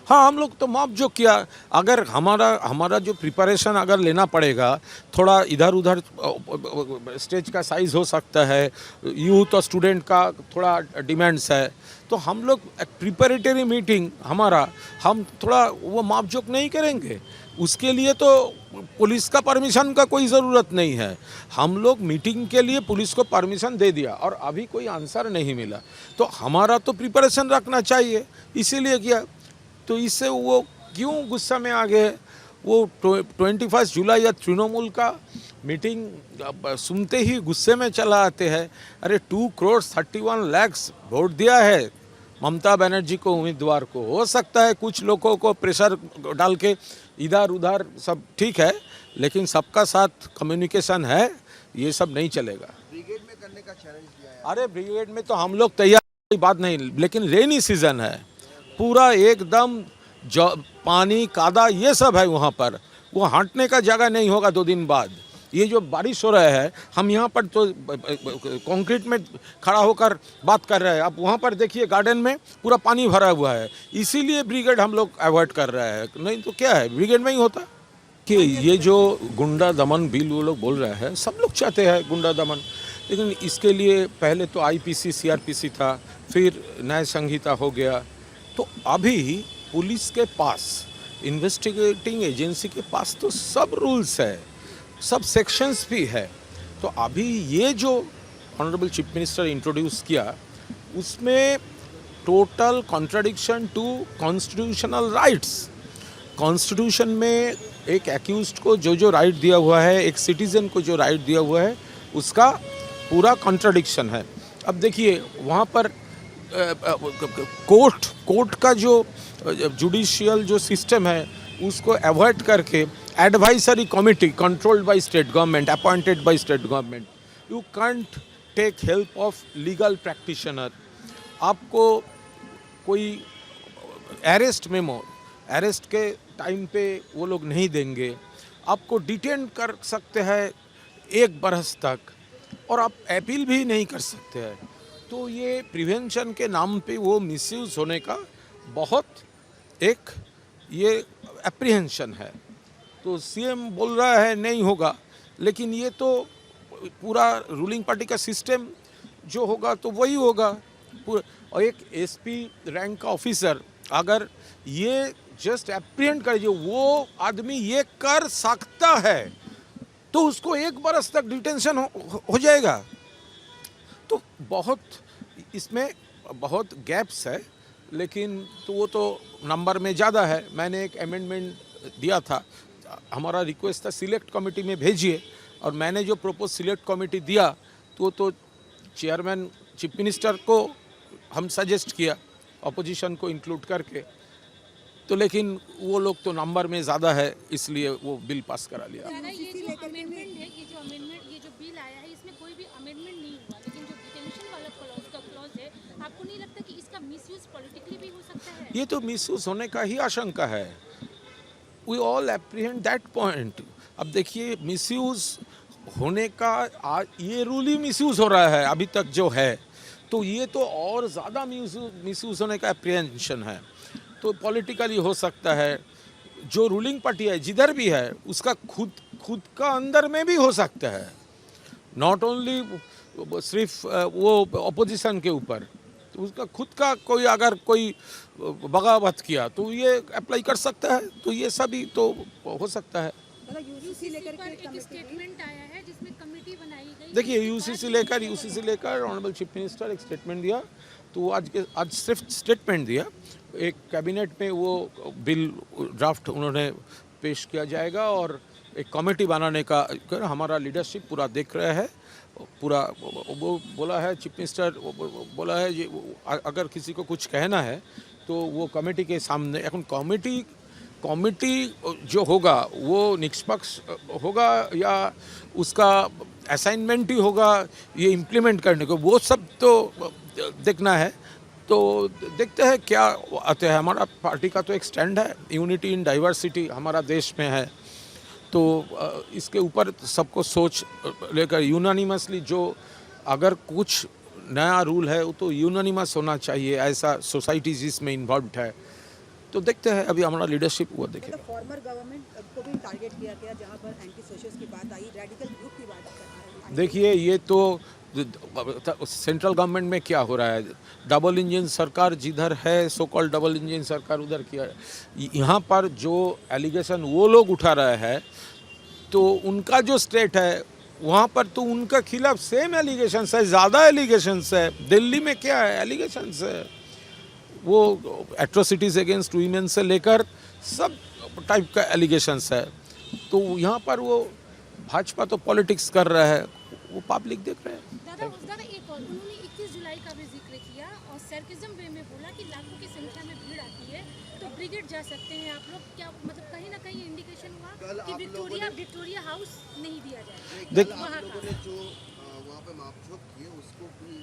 हाँ, हम लोग तो मॉब जो किया, अगर हमारा हमारा जो प्रिपरेशन अगर लेना पड़ेगा, थोड़ा इधर उधर स्टेज का साइज़ हो सकता है, यूथ और स्टूडेंट का थोड़ा डिमांड्स है, तो हम लोग प्रिपरेटरी मीटिंग हमारा, हम थोड़ा वो माप जोक नहीं करेंगे। उसके लिए तो पुलिस का परमिशन का कोई ज़रूरत नहीं है। हम लोग मीटिंग के लिए पुलिस को परमिशन दे दिया और अभी कोई आंसर नहीं मिला, तो हमारा तो प्रिपरेशन रखना चाहिए, इसीलिए किया। तो इससे वो क्यों गुस्सा में आ गए? वो 21 जुलाई या तृणमूल का मीटिंग सुनते ही गुस्से में चला आते हैं। अरे 2 करोड़ 31 लाख वोट दिया है ममता बनर्जी को उम्मीदवार को। हो सकता है कुछ लोगों को प्रेशर डाल के इधर उधर सब ठीक है, लेकिन सबका साथ कम्युनिकेशन है, ये सब नहीं चलेगा। ब्रिगेड में करने का चैलेंज दिया है। अरे ब्रिगेड में तो हम लोग तैयार, कोई बात नहीं, लेकिन रेनी सीजन है, पूरा एकदम पानी कादा ये सब है वहाँ पर, वो हटने का जगह नहीं होगा 2 दिन बाद। ये जो बारिश हो रहा है, हम यहाँ पर तो कंक्रीट में खड़ा होकर बात कर रहे हैं, अब वहाँ पर देखिए गार्डन में पूरा पानी भरा हुआ है, इसीलिए ब्रिगेड हम लोग अवॉइड कर रहे हैं, नहीं तो क्या है ब्रिगेड में ही होता। कि ये जो गुंडा दमन बिल वो लोग बोल रहे हैं, सब लोग चाहते हैं गुंडा दमन, लेकिन इसके लिए पहले तो आईपीसी सीआरपीसी था, फिर न्याय संहिता हो गया, तो अभी पुलिस के पास, इन्वेस्टिगेटिंग एजेंसी के पास तो सब रूल्स है, सब सेक्शंस भी है। तो अभी ये जो ऑनरेबल चीफ मिनिस्टर इंट्रोड्यूस किया, उसमें total contradiction to constitutional rights. Constitution में एक एक्यूज्ड को जो राइट दिया हुआ है, एक सिटीज़न को जो राइट दिया हुआ है, उसका पूरा कॉन्ट्राडिक्शन है। अब देखिए वहाँ पर कोर्ट का जो जुडिशियल जो सिस्टम है, उसको अवॉइड करके advisory committee controlled by state government, appointed by state government, you can't take help of legal practitioner. आपको कोई अरेस्ट के टाइम पे वो लोग नहीं देंगे, आपको डिटेन कर सकते हैं 1 बरस तक, और आप अपील भी नहीं कर सकते हैं। तो ये प्रिवेंशन के नाम पे वो मिसयूज होने का बहुत एक ये एप्रीहेंशन है। तो सीएम बोल रहा है नहीं होगा, लेकिन ये तो पूरा रूलिंग पार्टी का सिस्टम जो होगा तो वही होगा। और एक एसपी रैंक का ऑफिसर अगर ये जस्ट एप्रीहेंड कर, जो वो आदमी ये कर सकता है, तो उसको 1 बरस तक डिटेंशन हो जाएगा। तो बहुत इसमें बहुत गैप्स है, लेकिन तो वो तो नंबर में ज़्यादा है। मैंने एक अमेंडमेंट दिया था, हमारा रिक्वेस्ट था सिलेक्ट कमेटी में भेजिए, और मैंने जो प्रपोज सिलेक्ट कमेटी दिया तो चेयरमैन चीफ मिनिस्टर को हम सजेस्ट किया अपोजिशन को इंक्लूड करके, तो लेकिन वो लोग तो नंबर में ज़्यादा है, इसलिए वो बिल पास करा लिया। ये जो अमेंडमेंट है, ये जो बिल आया है, इसमें कोई भी अमेंडमेंट नहीं हुआ, लेकिन जो डिटेंशन वाला क्लॉज है, आपको नहीं लगता कि इसका मिसयूज पॉलिटिकली भी हो सकता है? ये तो मिसयूज होने का ही आशंका है। We all apprehend that point. अब देखिए मिसयूज होने का ये रूल ही मिसयूज हो रहा है अभी तक जो है, तो ये तो और ज़्यादा मिसयूज होने का एप्रीहेंशन है। तो पॉलिटिकली हो सकता है, जो रूलिंग पार्टी है जिधर भी है उसका खुद का अंदर में भी हो सकता है, नॉट ओनली सिर्फ वो अपोजिशन के ऊपर, तो उसका खुद का कोई अगर कोई बगावत किया तो ये अप्लाई कर सकता है, तो ये सभी तो हो सकता है। यूसीसी लेकर एक स्टेटमेंट आया है जिसमें कमेटी बनाई गई। देखिए यूसीसी लेकर ऑनरेबल चीफ मिनिस्टर एक स्टेटमेंट दिया, तो आज सिर्फ स्टेटमेंट दिया, एक कैबिनेट में वो बिल ड्राफ्ट उन्होंने पेश किया जाएगा, और एक कमेटी बनाने का हमारा लीडरशिप पूरा देख रहा है। पूरा वो बोला है चीफ मिनिस्टर, बोला है ये अगर किसी को कुछ कहना है तो वो कमेटी के सामने, कमेटी जो होगा वो निष्पक्ष होगा या उसका असाइनमेंट ही होगा ये इम्प्लीमेंट करने को, वो सब तो देखना है। तो देखते हैं क्या आते हैं। हमारा पार्टी का तो एक स्टैंड है, यूनिटी इन डाइवर्सिटी हमारा देश में है, तो इसके ऊपर सबको सोच लेकर यूनानिमसली, जो अगर कुछ नया रूल है वो तो यूनानिमस होना चाहिए, ऐसा सोसाइटी जिसमें इन्वॉल्व है। तो देखते हैं अभी हमारा लीडरशिप हुआ देखेगा। मतलब फॉर्मर गवर्नमेंट को भी टारगेट किया गया जहाँ पर एंटी सोशल्स की बात आई, रेडिकल ग्रुप की बात आई। देखिए ये तो सेंट्रल गवर्नमेंट में क्या हो रहा है, डबल इंजन सरकार जिधर है, सो कॉल्ड डबल इंजन सरकार उधर किया है। यहाँ पर जो एलिगेशन वो लोग उठा रहे हैं तो उनका जो स्टेट है वहाँ पर तो उनका खिलाफ सेम एलिगेशंस है, ज़्यादा एलिगेशंस है। दिल्ली में क्या है, एलिगेशंस है, वो एट्रोसिटीज़ अगेंस्ट वीमेन से लेकर सब टाइप का एलिगेशंस है। तो यहाँ पर वो भाजपा तो पॉलिटिक्स कर रहा है, वो पब्लिक देख रहे हैं। दादा एक और उन्होंने 21 जुलाई का भी जिक्र किया और सर्किज्म वे में बोला कि लाखों की संख्या में भीड़ आती है तो ब्रिगेड जा सकते हैं आप लोग। क्या मतलब कहीं ना कहीं इंडिकेशन हुआ कि विक्टोरिया हाउस नहीं दिया जाए? देख आप लोगों ने जो वहाँ पे मापझोप किए उसको भी